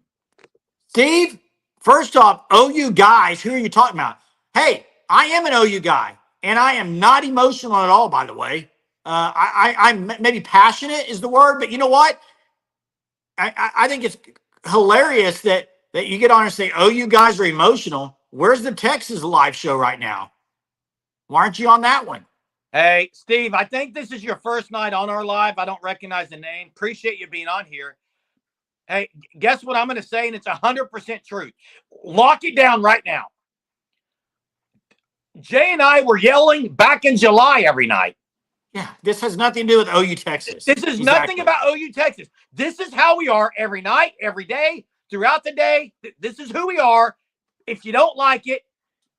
Steve, first off, OU guys, who are you talking about? Hey, I am an OU guy, and I am not emotional at all, by the way. I'm maybe passionate is the word, but you know what? I think it's hilarious that you get on and say, OU guys are emotional. Where's the Texas live show right now? Why aren't you on that one? Hey, Steve, I think this is your first night on our live. I don't recognize the name. Appreciate you being on here. Hey, guess what I'm going to say, and it's 100% truth. Lock it down right now. Jay and I were yelling back in July every night. Yeah, this has nothing to do with OU Texas. This is nothing about OU Texas. This is how we are every night, every day, throughout the day. This is who we are. If you don't like it,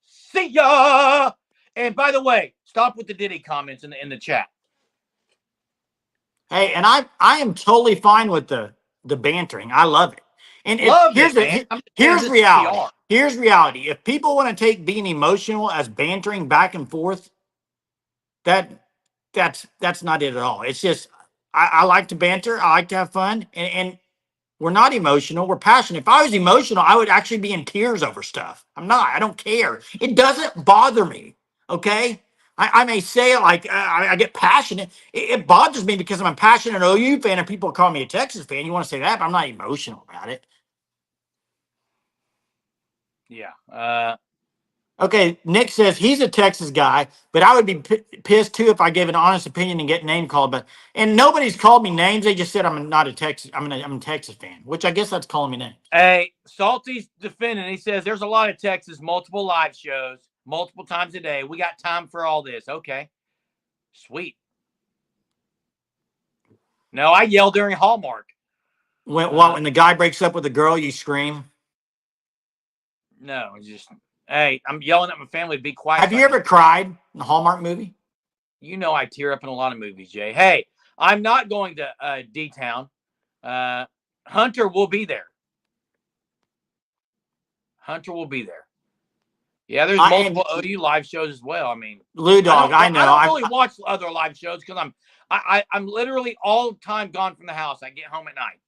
see ya. And by the way, stop with the Diddy comments in the chat. Hey, and I am totally fine with the bantering. I love it. And here's reality. Here's reality. If people want to take being emotional as bantering back and forth, that's not it at all. It's just I like to banter. I like to have fun, and we're not emotional. We're passionate. If I was emotional, I would actually be in tears over stuff. I'm not. I don't care. It doesn't bother me. Okay. I may say it like I get passionate. It bothers me because I'm a passionate OU fan and people call me a Texas fan. You want to say that, but I'm not emotional about it. Yeah. Okay, Nick says he's a Texas guy, but I would be pissed too if I gave an honest opinion and get name called. And nobody's called me names. They just said I'm not a Texas. I'm a Texas fan, which I guess that's calling me names. Hey, Salty's defending. He says there's a lot of Texas, multiple live shows, multiple times a day. We got time for all this. Okay, sweet. No, I yell during Hallmark. When the guy breaks up with a girl, you scream? No, just. Hey, I'm yelling at my family to be quiet. Have you ever cried in the Hallmark movie? You know I tear up in a lot of movies, Jay. Hey, I'm not going to D-Town. Hunter will be there. Yeah, there's multiple OU live shows as well. I mean, Lou Dog, I know. I don't really watch other live shows because I'm literally all the time gone from the house. I get home at night.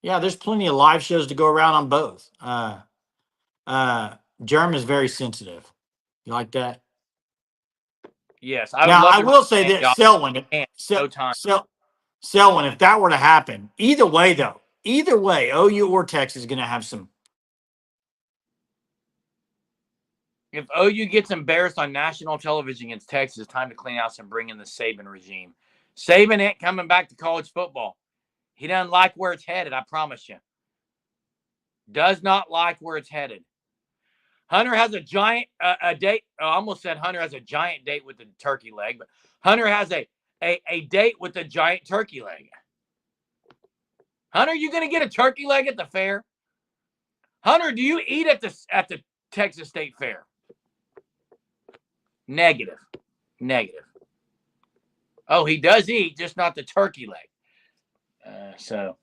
Yeah, there's plenty of live shows to go around on both. Germ is very sensitive. You like that? Yes, I would Now, love I to will say read this, y'all. Selwyn, No time. Selwyn, if that were to happen, either way, though, OU or Texas is going to have some. If OU gets embarrassed on national television against Texas, it's time to clean house and bring in the Saban regime. Saban ain't coming back to college football. He doesn't like where it's headed, I promise you. Does not like where it's headed. Hunter has a giant date. I almost said Hunter has a giant date with the turkey leg, but Hunter has a date with a giant turkey leg. Hunter, you going to get a turkey leg at the fair? Hunter, do you eat at the Texas State Fair? Negative. Oh, he does eat, just not the turkey leg. So,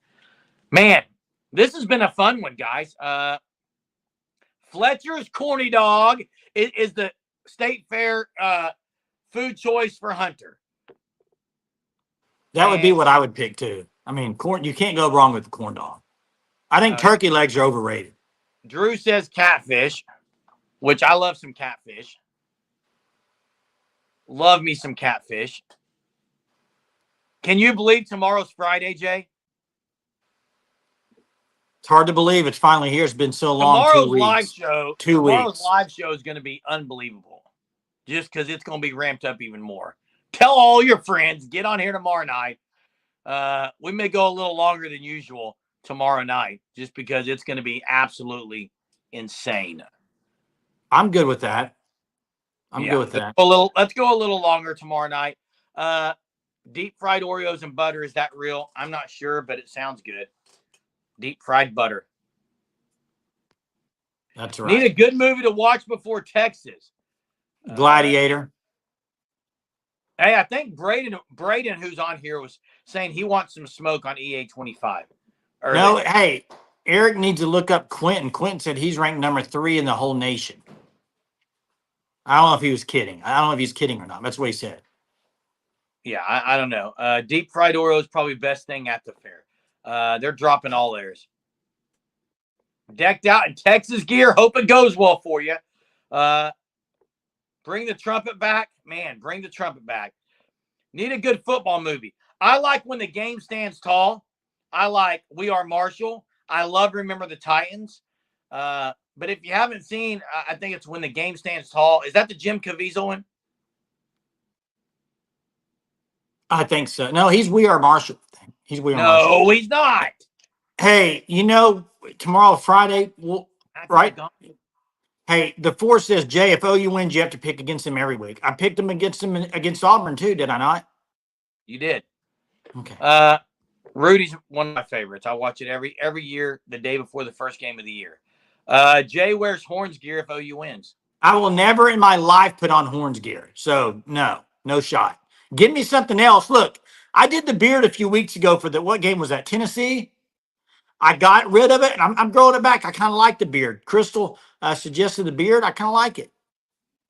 man, this has been a fun one, guys. Fletcher's Corny Dog is the State Fair food choice for Hunter. That would be what I would pick, too. I mean, corn. You can't go wrong with the corn dog. I think turkey legs are overrated. Drew says catfish, which I love some catfish. Love me some catfish. Can you believe tomorrow's Friday, Jay? It's hard to believe it's finally here. It's been so long. Tomorrow's live show. Tomorrow's weeks. live show is going to be unbelievable, just because it's going to be ramped up even more. Tell all your friends, get on here tomorrow night. We may go a little longer than usual tomorrow night, just because it's going to be absolutely insane. I'm good with that. Good with that. Let's go a little longer tomorrow night. Deep fried Oreos and butter, is that real? I'm not sure, but it sounds good. Deep fried butter. That's right. Need a good movie to watch before Texas. Gladiator. Hey, I think Braden, who's on here, was saying he wants some smoke on EA 25. No, hey, Eric needs to look up Quentin. Quentin said he's ranked number 3 in the whole nation. I don't know if he was kidding. I don't know if he's kidding or not. That's what he said. Yeah, I don't know. Deep fried Oreo is probably best thing at the fair. They're dropping all theirs. Decked out in Texas gear. Hope it goes well for you. Bring the trumpet back. Man, bring the trumpet back. Need a good football movie. I like When the Game Stands Tall. I like We Are Marshall. I love Remember the Titans. But if you haven't seen, I think it's When the Game Stands Tall. Is that the Jim Caviezel one? I think so. No, he's We Are Marshall. He's We Are Marshall. No, he's not. Hey, tomorrow, Friday, right? Hey, the 4 says, Jay, if OU wins, you have to pick against them every week. I picked them against Auburn, too, did I not? You did. Okay. Rudy's one of my favorites. I watch it every year, the day before the first game of the year. Jay wears Horns gear if OU wins. I will never in my life put on Horns gear. So, no shot. Give me something else. Look, I did the beard a few weeks ago for what game was that? Tennessee? I got rid of it, and I'm growing it back. I kind of like the beard. Crystal suggested the beard. I kind of like it.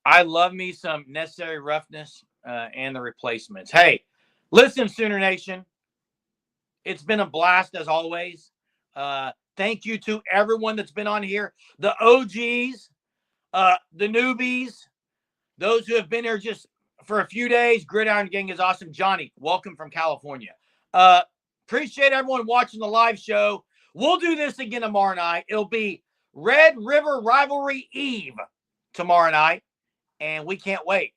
I love me some Necessary Roughness and the Replacements. Hey, listen, Sooner Nation. It's been a blast as always. Thank you to everyone that's been on here. The OGs, the newbies, those who have been here just for a few days. Gridiron Gang is awesome. Johnny, welcome from California. Appreciate everyone watching the live show. We'll do this again tomorrow night. It'll be Red River Rivalry Eve tomorrow night, and we can't wait.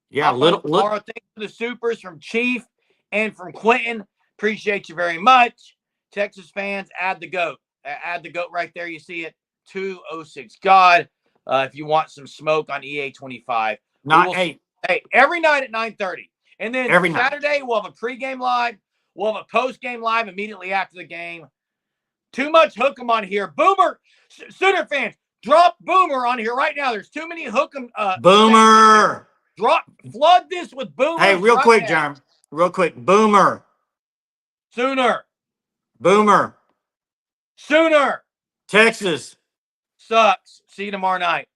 Yeah, tomorrow. Thanks to the supers from Chief and from Quentin. Appreciate you very much. Texas fans, add the GOAT. Add the GOAT right there. You see it, 206 God. If you want some smoke on EA 25. Hey, every night at 9:30. And then Saturday, we'll have a pregame live. We'll have a postgame live immediately after the game. Too much hook 'em on here. Boomer, Sooner fans, drop Boomer on here right now. There's too many hook 'em. Boomer. Flood this with Boomer. Hey, real quick, John. Real quick. Boomer. Sooner. Boomer. Sooner. Texas. Sucks. See you tomorrow night.